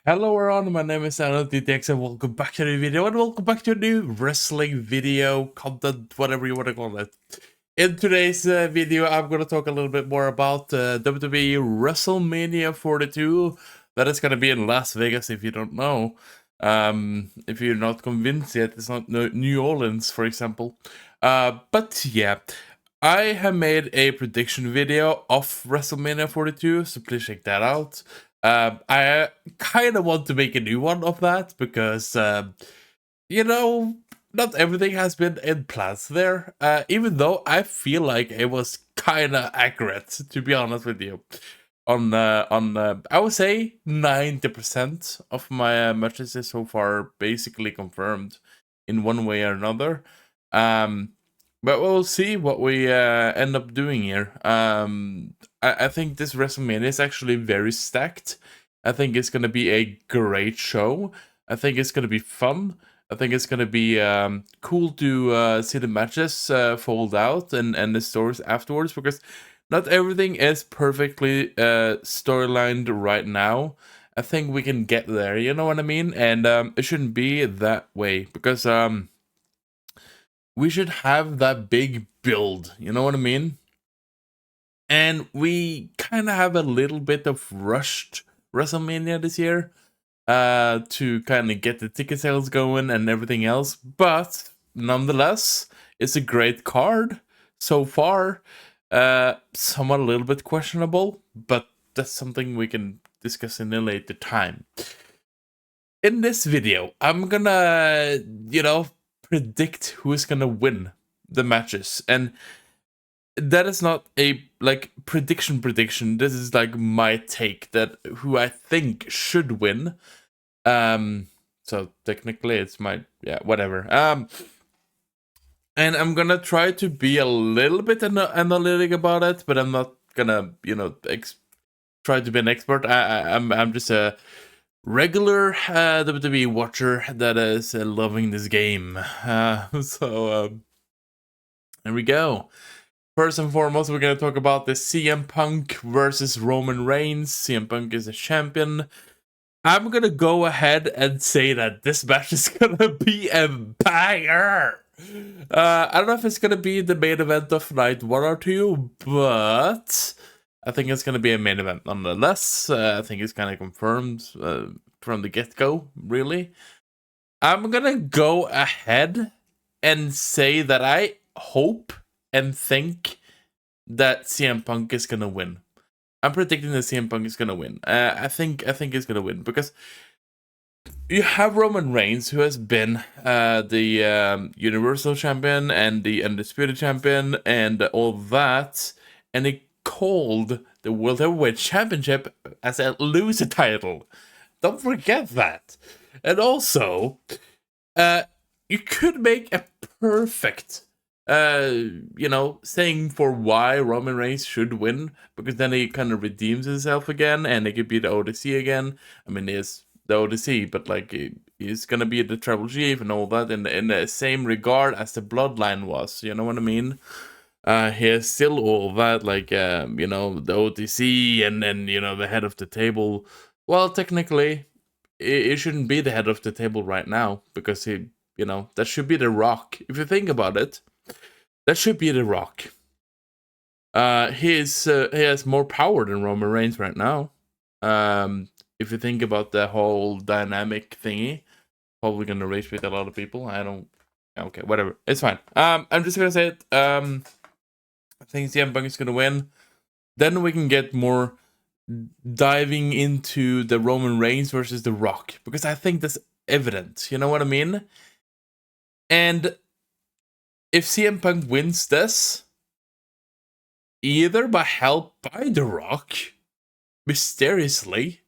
Hello everyone, my name is DanielDTX and welcome back to the video and welcome back to a new wrestling video, content, whatever you want to call it. In today's video, I'm going to talk a little bit more about WWE WrestleMania 42. That is going to be in Las Vegas if you don't know. If you're not convinced yet, it's not New Orleans, for example. But yeah, I have made a prediction video of WrestleMania 42, so please check that out. I kind of want to make a new one of that because, you know, not everything has been in plans there. Even though I feel like it was kind of accurate, to be honest with you. I would say 90% of my matches so far basically confirmed in one way or another. But we'll see what we end up doing here. I think this WrestleMania is actually very stacked. I think it's going to be a great show. I think it's going to be fun. I think it's going to be cool to see the matches fold out and the stories afterwards, because not everything is perfectly storylined right now. I think we can get there, you know what I mean? And it shouldn't be that way, because we should have that big build, you know what I mean? And we kind of have a little bit of rushed WrestleMania this year to kind of get the ticket sales going and everything else. But nonetheless, it's a great card so far. Somewhat a little bit questionable, but that's something we can discuss in a later time. In this video, I'm gonna, predict who is gonna win the matches. And that is not a prediction. This is like my take that who I think should win. So technically it's my whatever. And I'm gonna try to be a little bit analytic about it, but I'm not gonna try to be an expert. I'm just a regular WWE watcher that is loving this game. So there we go. First and foremost, we're going to talk about the CM Punk versus Roman Reigns. CM Punk is a champion. I'm going to go ahead and say that this match is going to be a banger. I don't know if it's going to be the main event of night 1 or 2, but I think it's going to be a main event nonetheless. I think it's kind of confirmed from the get-go, really. I'm going to go ahead and say that I hope and think that CM Punk is gonna win. I'm predicting that CM Punk is gonna win. I think he's gonna win because you have Roman Reigns, who has been the Universal Champion and the Undisputed Champion and all that, and he called the World Heavyweight Championship as a loser title. Don't forget that. And also, you could make a perfect saying for why Roman Reigns should win, because then he kind of redeems himself again and he could be the ODC again. I mean, he is the ODC, but like he's gonna be the Tribal Chief and all that in the same regard as the Bloodline was. You know what I mean? He has still all that, like the ODC and the head of the table. Well, technically, it shouldn't be the head of the table right now, because he, that should be The Rock. If you think about it, that should be The Rock. He has more power than Roman Reigns right now. If you think about the whole dynamic thingy, probably gonna rage with a lot of people. Okay, whatever. It's fine. I'm just gonna say it. I think CM Punk is gonna win. Then we can get more diving into the Roman Reigns versus The Rock, because I think that's evident. You know what I mean? And if CM Punk wins this, either by help by The Rock, mysteriously,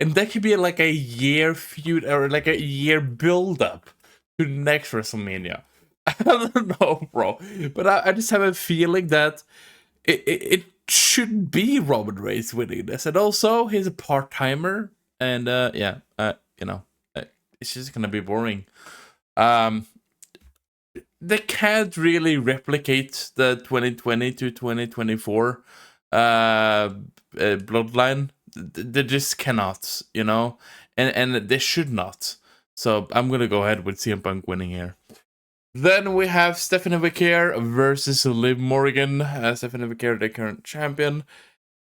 and that could be like a year feud or like a year build up to the next WrestleMania. I don't know, bro, but I just have a feeling that it should be Roman Reigns winning this, and also he's a part timer, and it's just gonna be boring. They can't really replicate the 2020 to 2024 bloodline. they just cannot, you know, and they should not. So I'm gonna go ahead with CM Punk winning here. Then we have Stephanie McCare versus Liv Morgan. Stephanie McCare, the current champion.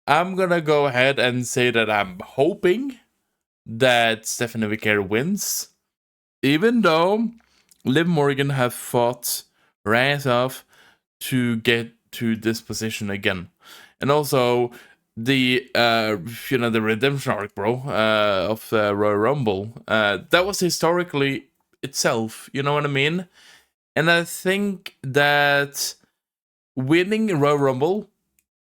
I'm gonna go ahead and say that I'm hoping that Stephanie McCare wins, even though Liv Morgan have fought her ass off to get to this position again. And also the the redemption arc, bro, of Royal Rumble, that was historically itself, you know what I mean? And I think that winning Royal Rumble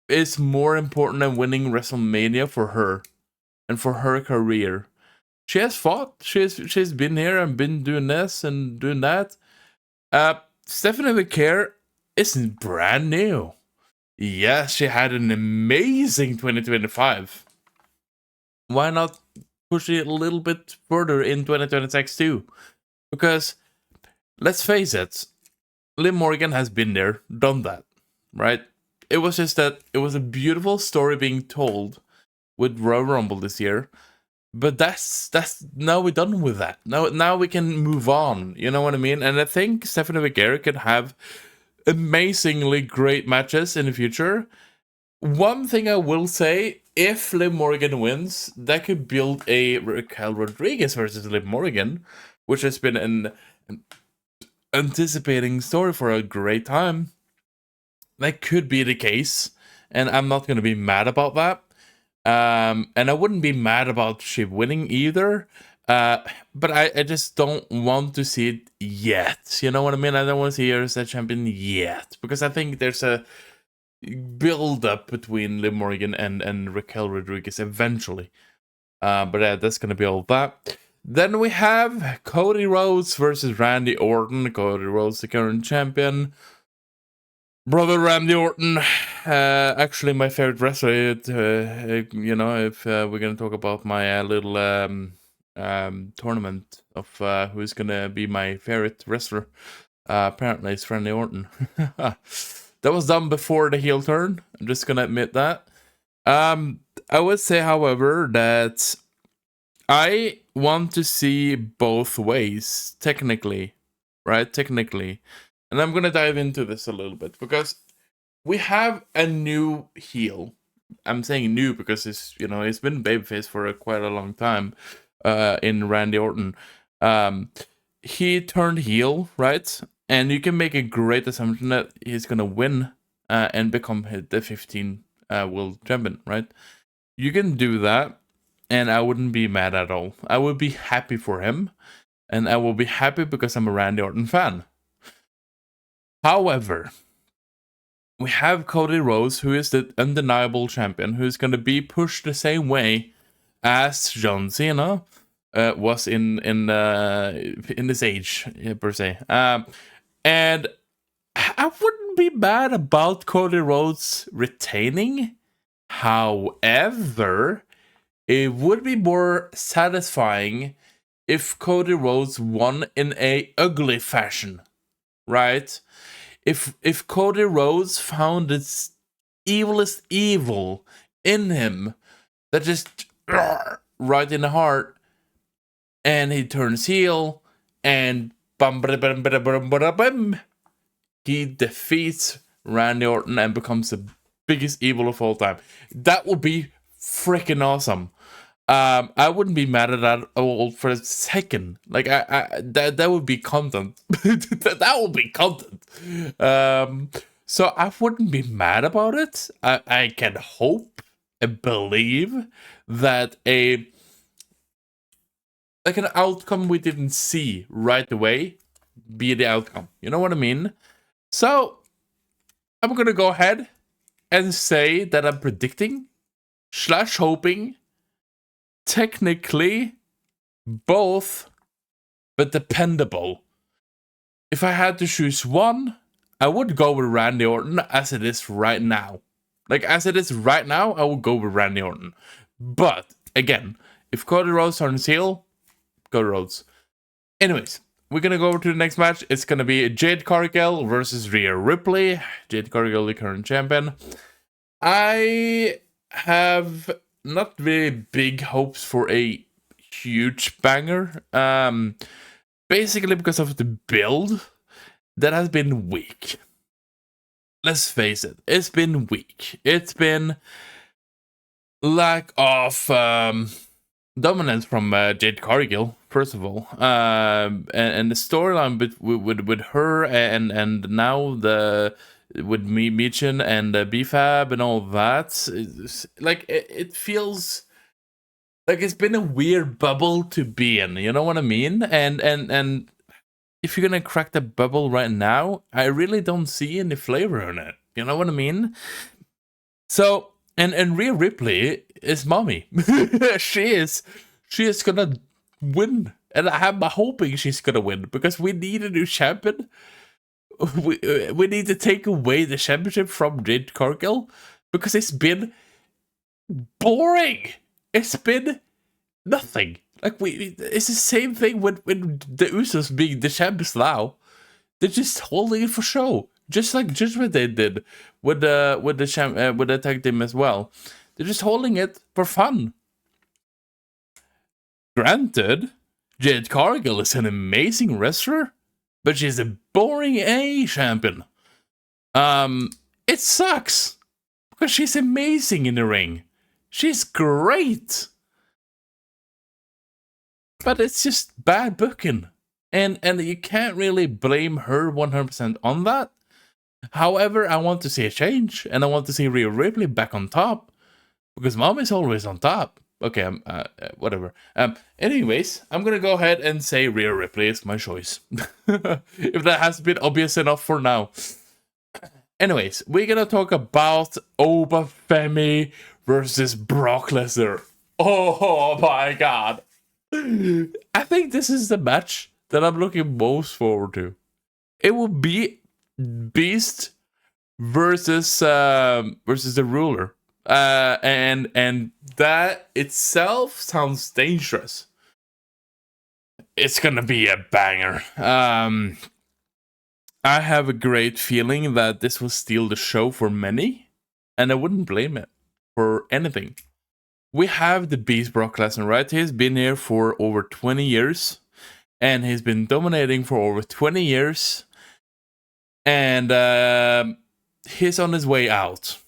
is more important than winning WrestleMania for her and for her career. She has fought, she's been here and been doing this and doing that. Stephanie McCare isn't brand new. Yes, she had an amazing 2025. Why not push it a little bit further in 2026 too? Because, let's face it, Liv Morgan has been there, done that, right? It was just that it was a beautiful story being told with Royal Rumble this year. But that's now we're done with that. Now we can move on. You know what I mean? And I think Stephanie McCare can have amazingly great matches in the future. One thing I will say, if Liv Morgan wins, that could build a Raquel Rodriguez versus Liv Morgan, which has been an anticipating story for a great time. That could be the case, and I'm not going to be mad about that. And I wouldn't be mad about she winning either. But I just don't want to see it yet. You know what I mean? I don't want to see her as a champion yet. Because I think there's a build-up between Liv Morgan and Raquel Rodriguez eventually. But that's going to be all that. Then we have Cody Rhodes versus Randy Orton. Cody Rhodes, the current champion. Brother Randy Orton, actually my favorite wrestler. You know, if we're gonna talk about my little tournament of who's gonna be my favorite wrestler, apparently it's Randy Orton. That was done before the heel turn. I'm just gonna admit that. I would say, however, that I want to see both ways, technically, right? Technically. And I'm going to dive into this a little bit, because we have a new heel. I'm saying new because it's been babyface for quite a long time in Randy Orton. He turned heel, right? And you can make a great assumption that he's going to win and become the 15 world champion, right? You can do that, and I wouldn't be mad at all. I would be happy for him, and I will be happy because I'm a Randy Orton fan. However, we have Cody Rhodes, who is the undeniable champion, who's going to be pushed the same way as John Cena was in this age, per se. And I wouldn't be mad about Cody Rhodes retaining. However, it would be more satisfying if Cody Rhodes won in a ugly fashion, right? If Cody Rhodes found its evilest evil in him, that just right in the heart, and he turns heel, and he defeats Randy Orton and becomes the biggest evil of all time. That would be freaking awesome. I wouldn't be mad at that all for a second. Like that would be content. That would be content. So I wouldn't be mad about it. I can hope and believe that an outcome we didn't see right away be the outcome. You know what I mean? So I'm gonna go ahead and say that I'm predicting / hoping technically both, but dependable. If I had to choose one, I would go with Randy Orton as it is right now. Like, as it is right now, I would go with Randy Orton. But, again, if Cody Rhodes turns heel, Cody Rhodes. Anyways, we're going to go over to the next match. It's going to be Jade Cargill versus Rhea Ripley. Jade Cargill, the current champion. I have not really big hopes for a huge banger. Basically because of the build that has been weak. Let's face it, it's been weak. It's been lack of dominance from Jade Cargill, first of all, and the storyline with her and now with Michin and BFAB and all that, like it feels like it's been a weird bubble to be in. You know what I mean? And if you're gonna crack the bubble right now, I really don't see any flavor in it. You know what I mean? So, and Rhea Ripley is mommy. she is gonna win, and I'm hoping she's gonna win because we need a new champion. We need to take away the championship from Jade Cargill because it's been boring. It's been nothing. Like it's the same thing with the Usos being the champions now. They're just holding it for show, just like Judgment Day did with the tag team as well. They're just holding it for fun. Granted, Jade Cargill is an amazing wrestler, but she's a boring A champion. It sucks because she's amazing in the ring. She's great. But it's just bad booking. And you can't really blame her 100% on that. However, I want to see a change. And I want to see Rhea Ripley back on top. Because Mom is always on top. Okay, whatever. Anyways, I'm going to go ahead and say Rhea Ripley is my choice. If that has been obvious enough for now. Anyways, we're going to talk about Obafemi versus Brock Lesnar. Oh my god. I think this is the match that I'm looking most forward to. It will be Beast versus the Ruler, and that itself sounds dangerous. It's gonna be a banger. I have a great feeling that this will steal the show for many, and I wouldn't blame it for anything. We have the Beast Brock Lesnar, right? He's been here for over 20 years. And he's been dominating for over 20 years. And he's on his way out.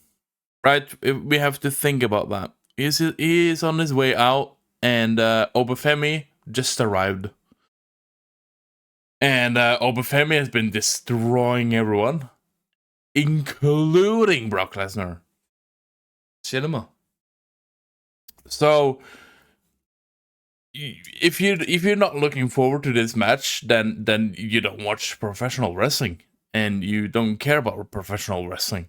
Right? We have to think about that. He is on his way out. And Obafemi just arrived. And Obafemi has been destroying everyone. Including Brock Lesnar. Cinema. So, if you're not looking forward to this match, then you don't watch professional wrestling and you don't care about professional wrestling,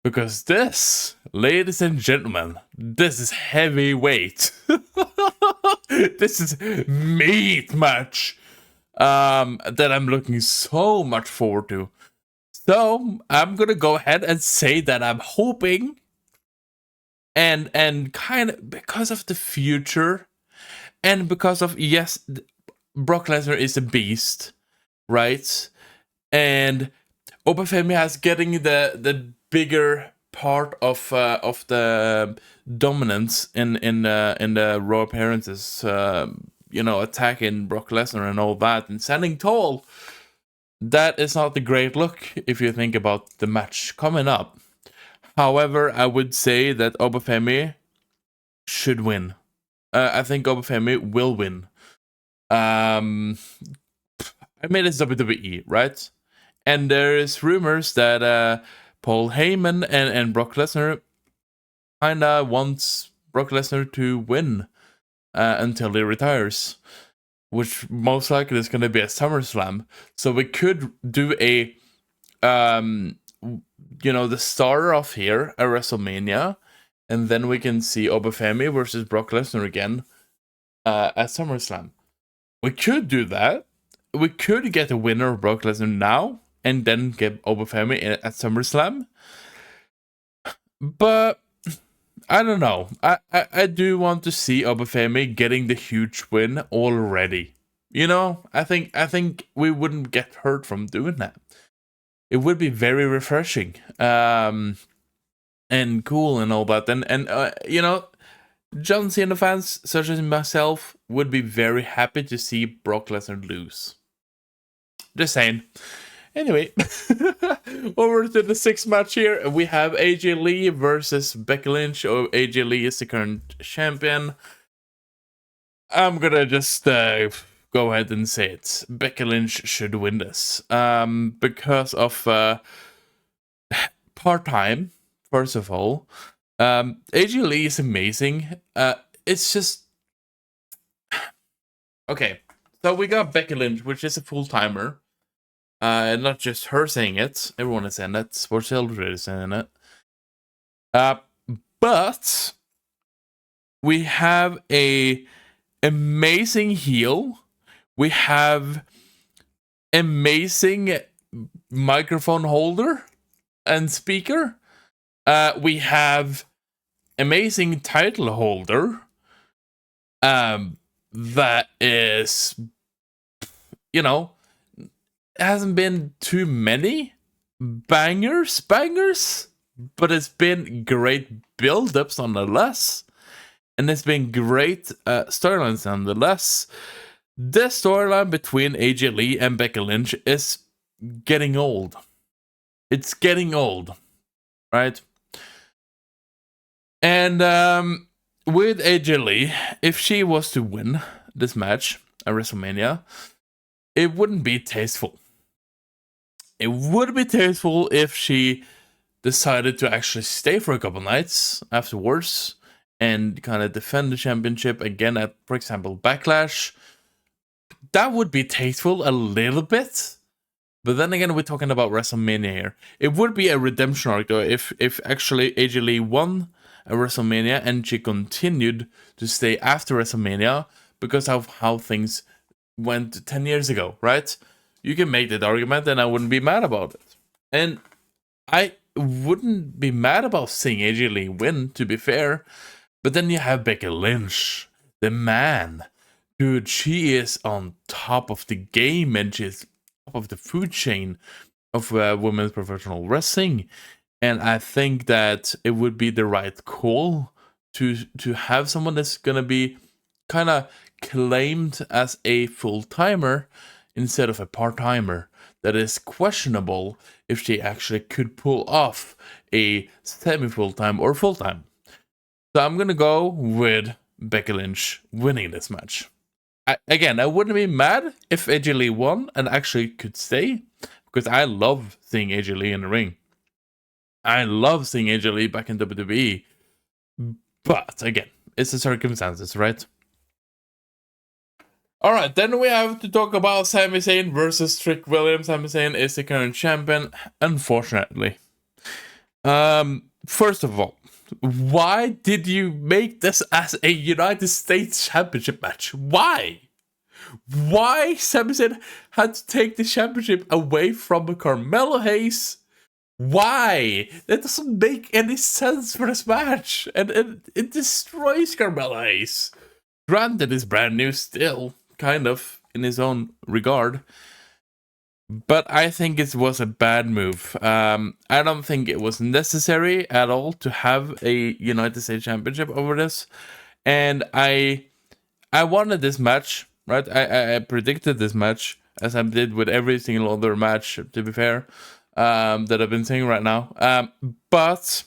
because this, ladies and gentlemen, this is heavyweight. This is meat match that I'm looking so much forward to. So I'm gonna go ahead and say that I'm hoping. And kind of because of the future, and because of, yes, Brock Lesnar is a beast, right? And Obafemi has getting the bigger part of the dominance in the Raw appearances, attacking Brock Lesnar and all that, and standing tall. That is not a great look if you think about the match coming up. However, I would say that Obafemi should win. I think Obafemi will win. I mean, it's WWE, right? And there is rumors that Paul Heyman and Brock Lesnar kinda wants Brock Lesnar to win until he retires, which most likely is going to be a SummerSlam. So we could do a the starter off here at WrestleMania, and then we can see Obafemi versus Brock Lesnar again at SummerSlam. We could do that. We could get a winner of Brock Lesnar now, and then get Obafemi at SummerSlam. But I don't know. I do want to see Obafemi getting the huge win already. I think we wouldn't get hurt from doing that. It would be very refreshing. and cool and all that. And you know, John Cena fans such as myself would be very happy to see Brock Lesnar lose. Just saying. Anyway, over to the sixth match here. We have AJ Lee versus Becky Lynch. AJ Lee is the current champion. I'm gonna just go ahead and say it. Becky Lynch should win this. Because of part-time, first of all. AJ Lee is amazing. It's just... Okay, so we got Becky Lynch, which is a full-timer. Not just her saying it. Everyone is saying it. Sports Illustrated is saying it. But we have a amazing heel. We have amazing microphone holder and speaker. We have amazing title holder. That is, you know, hasn't been too many bangers, but it's been great build-ups nonetheless, and it's been great storylines nonetheless. The storyline between AJ Lee and Becky Lynch is getting old. It's getting old, right? And with AJ Lee, if she was to win this match at WrestleMania, it wouldn't be tasteful. It would be tasteful if she decided to actually stay for a couple nights afterwards and kind of defend the championship again at, for example, Backlash. That would be tasteful a little bit. But then again, we're talking about WrestleMania here. It would be a redemption arc, though, if actually AJ Lee won at WrestleMania and she continued to stay after WrestleMania because of how things went 10 years ago, right? You can make that argument and I wouldn't be mad about it. And I wouldn't be mad about seeing AJ Lee win, to be fair. But then you have Becky Lynch, the man. Dude, she is on top of the game and she's top of the food chain of women's professional wrestling. And I think that it would be the right call to have someone that's going to be kind of claimed as a full-timer instead of a part-timer. That is questionable if she actually could pull off a semi-full-time or full-time. So I'm going to go with Becky Lynch winning this match. Again, I wouldn't be mad if AJ Lee won and actually could stay, because I love seeing AJ Lee in the ring. I love seeing AJ Lee back in WWE. But again, it's the circumstances, right? Alright, then we have to talk about Sami Zayn versus Trick Williams. Sami Zayn is the current champion, unfortunately. First of all, why did you make this as a United States Championship match? Why? Why Sami Zayn had to take the championship away from Carmelo Hayes? Why? That doesn't make any sense for this match. And it destroys Carmelo Hayes. Granted, it's brand new still, kind of, in his own regard. But I think it was a bad move. I don't think it was necessary at all to have a United States Championship over this. And I wanted this match, right? I predicted this match, as I did with every single other match, to be fair, that I've been saying right now. But,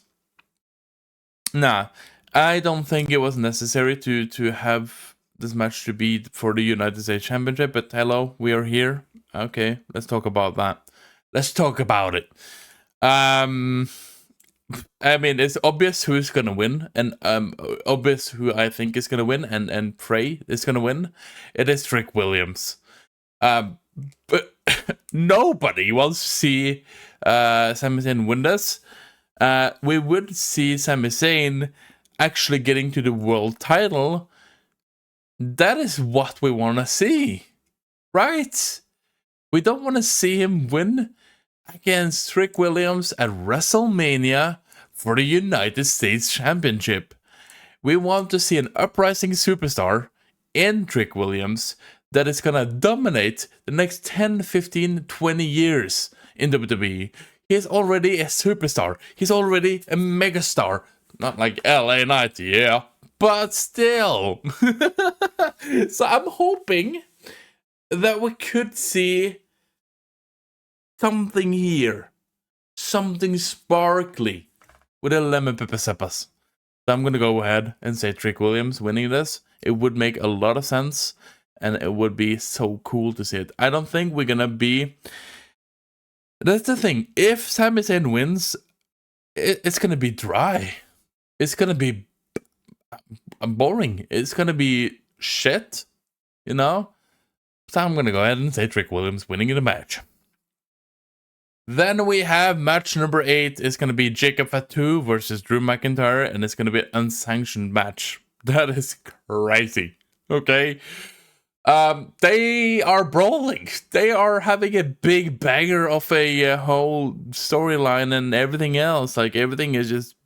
nah, I don't think it was necessary to have this match to be for the United States Championship. But hello, we are here. Okay, let's talk about that. Let's talk about it. I mean, it's obvious who's gonna win, and obvious who I think is gonna win, and pray is gonna win. It is Trick Williams. But nobody wants to see Sami Zayn win this. We would see Sami Zayn actually getting to the world title. That is what we want to see, right? We don't want to see him win against Trick Williams at WrestleMania for the United States Championship. We want to see an uprising superstar in Trick Williams that is going to dominate the next 10, 15, 20 years in WWE. He's already a superstar. He's already a megastar. Not like LA Knight, yeah, but still. So I'm hoping that we could see something here. Something sparkly with a lemon pepper seppas. So I'm gonna go ahead and say Trick Williams winning this. It would make a lot of sense, and it would be so cool to see it. I don't think we're gonna be... That's the thing. If Sami Zayn wins, it's gonna be dry. It's gonna be boring. It's gonna be shit, you know? So I'm gonna go ahead and say Trick Williams winning the match. Then we have match number 8. It's going to be Jacob Fatu versus Drew McIntyre, and it's going to be an unsanctioned match. That is crazy. Okay. They are brawling. They are having a big banger of a whole storyline and everything else. Like, everything is just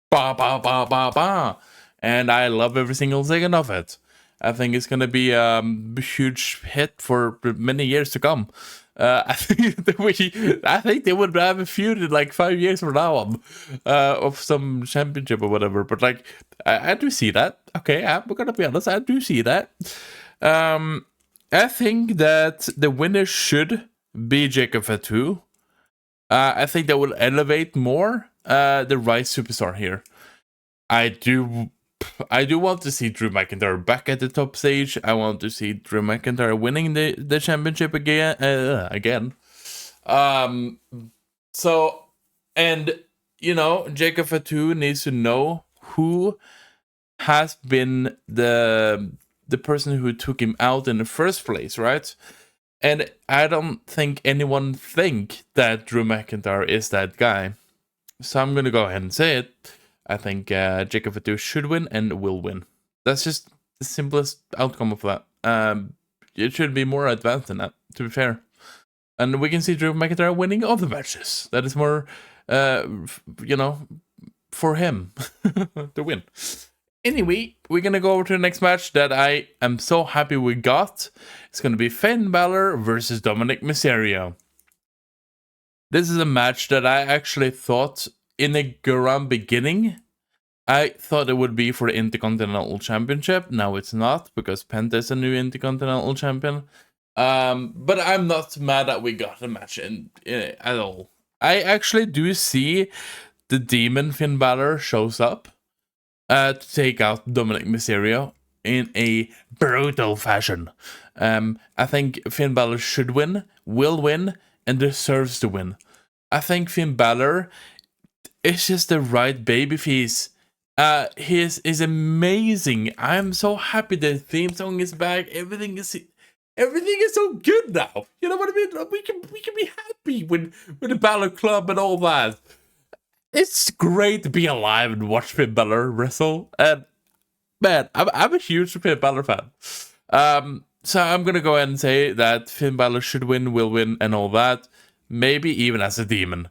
ba ba ba ba ba. And I love every single second of it. I think it's going to be a huge hit for many years to come. I think they would have a feud in like 5 years from now on, of some championship or whatever. But like, I do see that. Okay, I'm gonna be honest. I do see that. I think that the winner should be Jacob Fatu. I think that will elevate more the right superstar here. I do want to see Drew McIntyre back at the top stage. I want to see Drew McIntyre winning the championship again. So, and, you know, Jacob Fatu needs to know who has been the person who took him out in the first place, right? And I don't think anyone think that Drew McIntyre is that guy. So I'm going to go ahead and say it. I think Jacob Fatu should win and will win. That's just the simplest outcome of that. It should be more advanced than that, to be fair. And we can see Drew McIntyre winning all the matches. That is more, you know, for him to win. Anyway, we're going to go over to the next match that I am so happy we got. It's going to be Finn Balor versus Dominic Mysterio. This is a match that I actually thought in the Garam beginning, I thought it would be for the Intercontinental Championship. Now it's not, because Penta is a new Intercontinental Champion. But I'm not mad that we got a match at all. I actually do see the Demon Finn Balor shows up to take out Dominic Mysterio in a brutal fashion. I think Finn Balor should win, will win, and deserves to win. I think Finn Balor is just the right babyface. He is amazing. I'm so happy the theme song is back. Everything is so good now. You know what I mean? We can be happy with the Balor Club and all that. It's great to be alive and watch Finn Balor wrestle. And man, I'm a huge Finn Balor fan. So I'm gonna go ahead and say that Finn Balor should win, will win, and all that. Maybe even as a demon.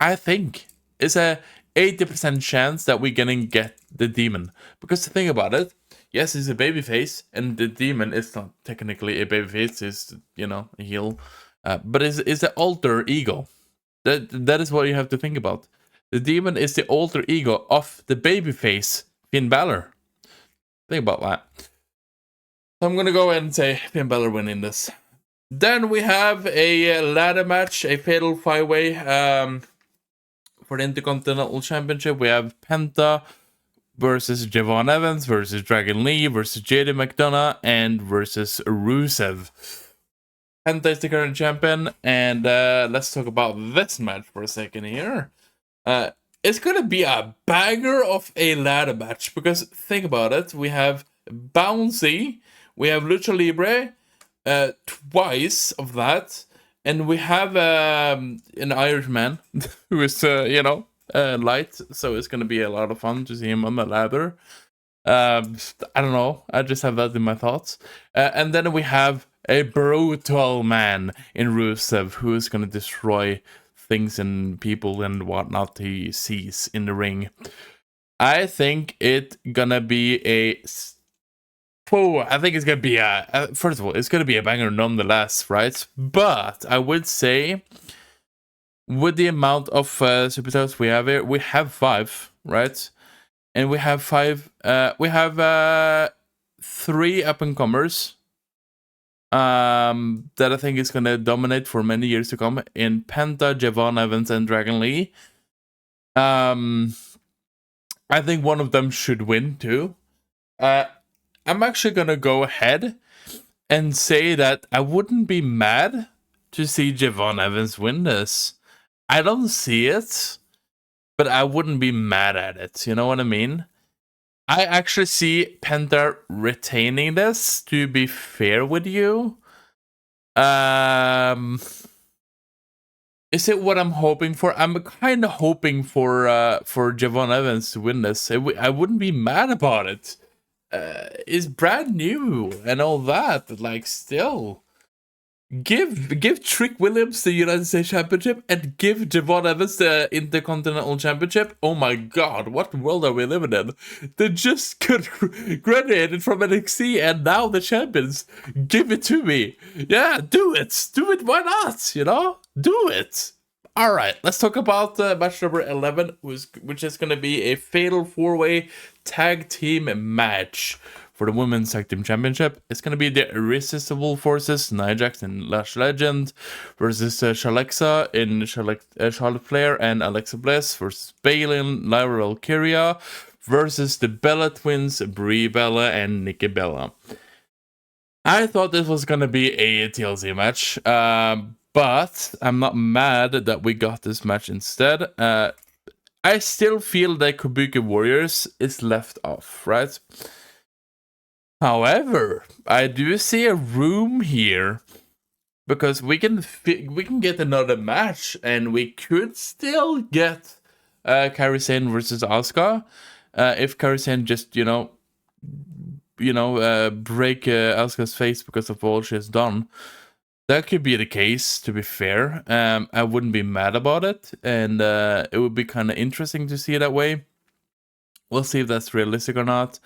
I think it's a 80% chance that we're gonna get the demon. Because the thing about it, yes, he's a babyface, and the demon is not technically a babyface, it's, you know, a heel. But it's an alter ego. That is what you have to think about. The demon is the alter ego of the babyface, Finn Balor. Think about that. So I'm gonna go ahead and say Finn Balor winning this. Then we have a ladder match, a fatal 5-way for the Intercontinental Championship. We have Penta versus Javon Evans versus Dragon Lee versus JD McDonough and versus Rusev. Penta is the current champion, and let's talk about this match for a second here. It's gonna be a banger of a ladder match, because think about it, we have Bouncy, we have Lucha Libre, twice of that, and we have an Irishman who is, you know, light, so it's gonna be a lot of fun to see him on the ladder. I don't know, I just have that in my thoughts. And then we have a brutal man in Rusev who is gonna destroy things and people and whatnot he sees in the ring. I think it's gonna be a... Oh, I think it's gonna be a... first of all, it's gonna be a banger nonetheless, right? But I would say with the amount of super titles we have here, we have 5, right? And we have 5. We have 3 up and comers. That I think is gonna dominate for many years to come in Penta, Javon Evans, and Dragon Lee. I think one of them should win too. I'm actually gonna go ahead and say that I wouldn't be mad to see Javon Evans win this. I don't see it, but I wouldn't be mad at it. You know what I mean? I actually see Penta retaining this, to be fair with you. Is it what I'm hoping for? I'm kind of hoping for Javon Evans to win this. I wouldn't be mad about it. It's brand new and all that. Like, still, give Trick Williams the United States Championship and give Javon Evans the Intercontinental Championship. Oh my God, what world are we living in? They just got graduated from NXT and now the champions. Give it to me. Yeah, do it. Do it. Why not? You know, do it. All right, let's talk about match number 11, which is going to be a fatal 4-way tag team match for the Women's Tag Team Championship. It's going to be the Irresistible Forces, Nia Jax and Lash Legend, versus Shalexa in Charlotte Flair and Alexa Bliss, versus Bayley and Lyra Valkyria, versus the Bella Twins, Brie Bella and Nikki Bella. I thought this was going to be a TLC match, but I'm not mad that we got this match instead. I still feel that Kabuki Warriors is left off, right? However, I do see a room here because we can get another match, and we could still get Kairi Sane versus Asuka if Kairi Sane just break Asuka's face because of all she has done. That could be the case, to be fair. I wouldn't be mad about it, and it would be kind of interesting to see it that way. We'll see if that's realistic or not.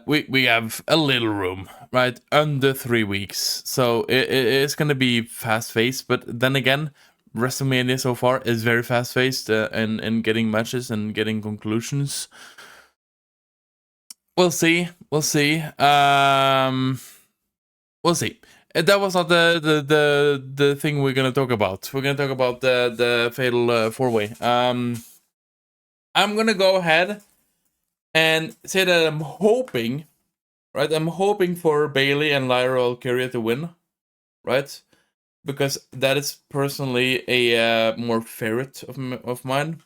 We have a little room, right? Under 3 weeks. So it's going to be fast-paced, but then again, WrestleMania so far is very fast-paced and getting matches and getting conclusions. We'll see. We'll see. We'll see. That was not the thing we're gonna talk about. We're gonna talk about the fatal 4-way. I'm gonna go ahead and say that I'm hoping, right? I'm hoping for Bayley and Lyra Valkyria to win, right? Because that is personally a more favorite of mine.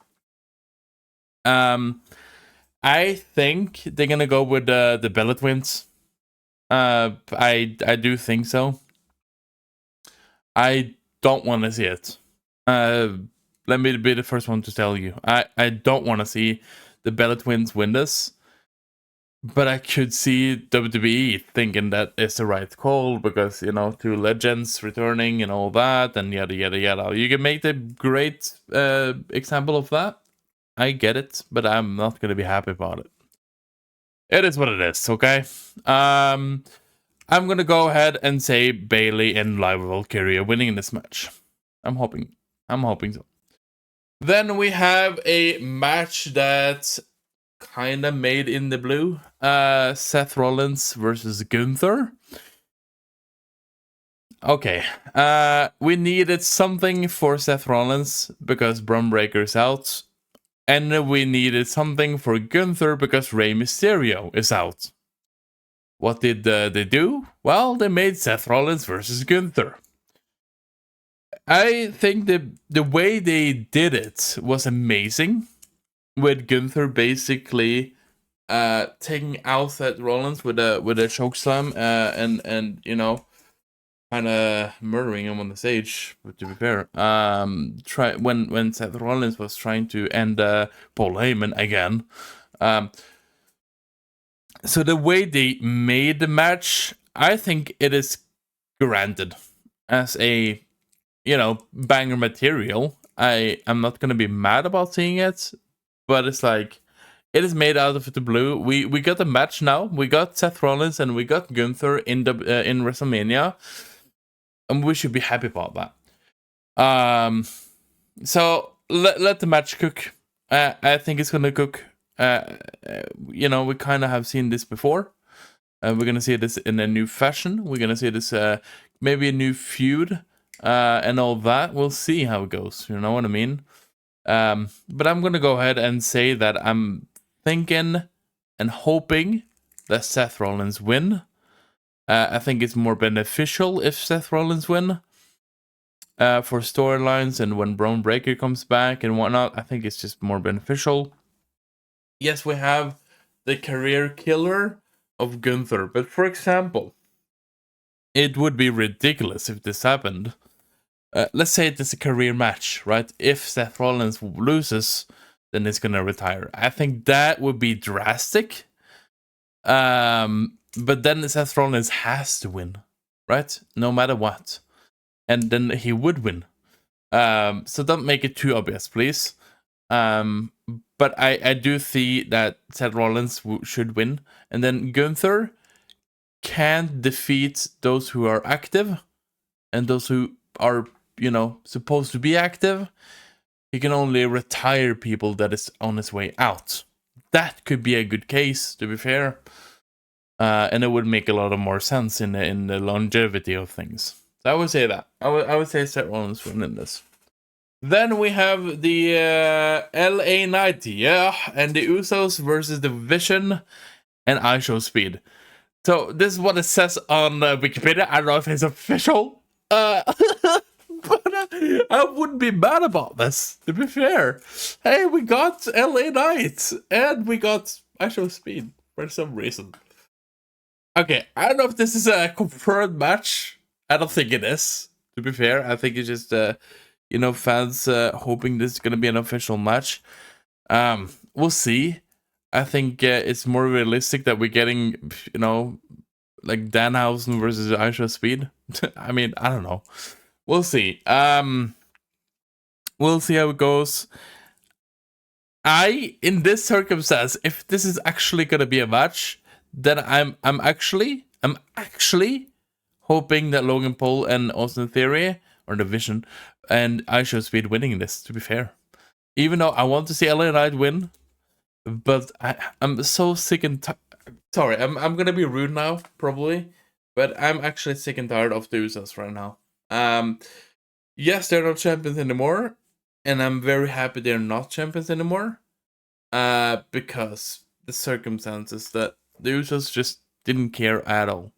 I think they're gonna go with the Bella Twins. I do think so. I don't want to see it. Let me be the first one to tell you. I don't want to see the Bella Twins win this. But I could see WWE thinking that is the right call because, 2 legends returning and all that and yada, yada, yada. You can make the great example of that. I get it, but I'm not going to be happy about it. It is what it is, okay? I'm going to go ahead and say Bayley and Lyra Valkyria winning this match. I'm hoping so. Then we have a match that's kind of made in the blue. Seth Rollins versus Gunther. Okay. We needed something for Seth Rollins because Bron Breakker's out. And we needed something for Gunther because Rey Mysterio is out. What did they do? Well, they made Seth Rollins versus Gunther. I think the way they did it was amazing. With Gunther basically taking out Seth Rollins with a chokeslam and kind of murdering him on the stage. But to be fair, when Seth Rollins was trying to end Paul Heyman again. So the way they made the match, I think it is granted as a banger material. I'm not gonna be mad about seeing it, but it's like it is made out of the blue. We got a match now. We got Seth Rollins and we got Gunther in WrestleMania. And we should be happy about that. So let the match cook. I think it's gonna cook. You know, we kind of have seen this before. We're gonna see this in a new fashion. We're gonna see this maybe a new feud and all that. We'll see how it goes. You know what I mean? But I'm gonna go ahead and say that I'm thinking and hoping that Seth Rollins win. I think it's more beneficial if Seth Rollins win. For storylines and when Braun Breaker comes back and whatnot, I think it's just more beneficial. Yes, we have the career killer of Gunther, but for example, it would be ridiculous if this happened. Let's say it is a career match, right? If Seth Rollins loses, then he's gonna retire. I think that would be drastic. But then Seth Rollins has to win, right? No matter what. And then he would win. So don't make it too obvious, please. But I do see that Seth Rollins should win. And then Gunther can't defeat those who are active and those who are, you know, supposed to be active. He can only retire people that is on his way out. That could be a good case, to be fair. And it would make a lot of more sense in the longevity of things. So I would say that. I would say Seth Rollins win in this. Then we have the LA Knight, yeah, and the Usos versus the Vision and IShowSpeed. So this is what it says on Wikipedia. I don't know if it's official, but I wouldn't be mad about this, to be fair. Hey, we got LA Knight and we got IShowSpeed for some reason. Okay, I don't know if this is a confirmed match. I don't think it is, to be fair. I think it's just you know, fans hoping this is gonna be an official match. We'll see. I think it's more realistic that we're getting, you know, like Danhausen versus IShowSpeed. I mean, I don't know. We'll see. We'll see how it goes. In this circumstance, if this is actually gonna be a match, then I'm actually hoping that Logan Paul and Austin Theory or the Vision and IShowSpeed winning this, to be fair. Even though I want to see LA Knight win, but I'm so sick and sorry, I'm gonna be rude now, probably, but I'm actually sick and tired of the Usos right now. Yes, they're not champions anymore, and I'm very happy they're not champions anymore. Because the circumstances that the Usos just didn't care at all.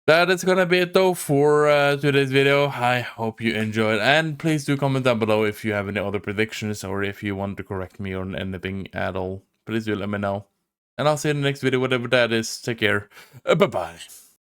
That is gonna be it though for today's video. I hope you enjoyed, and please do comment down below if you have any other predictions or if you want to correct me on anything at all. Please do let me know, and I'll see you in the next video, whatever that is. Take care. Bye bye.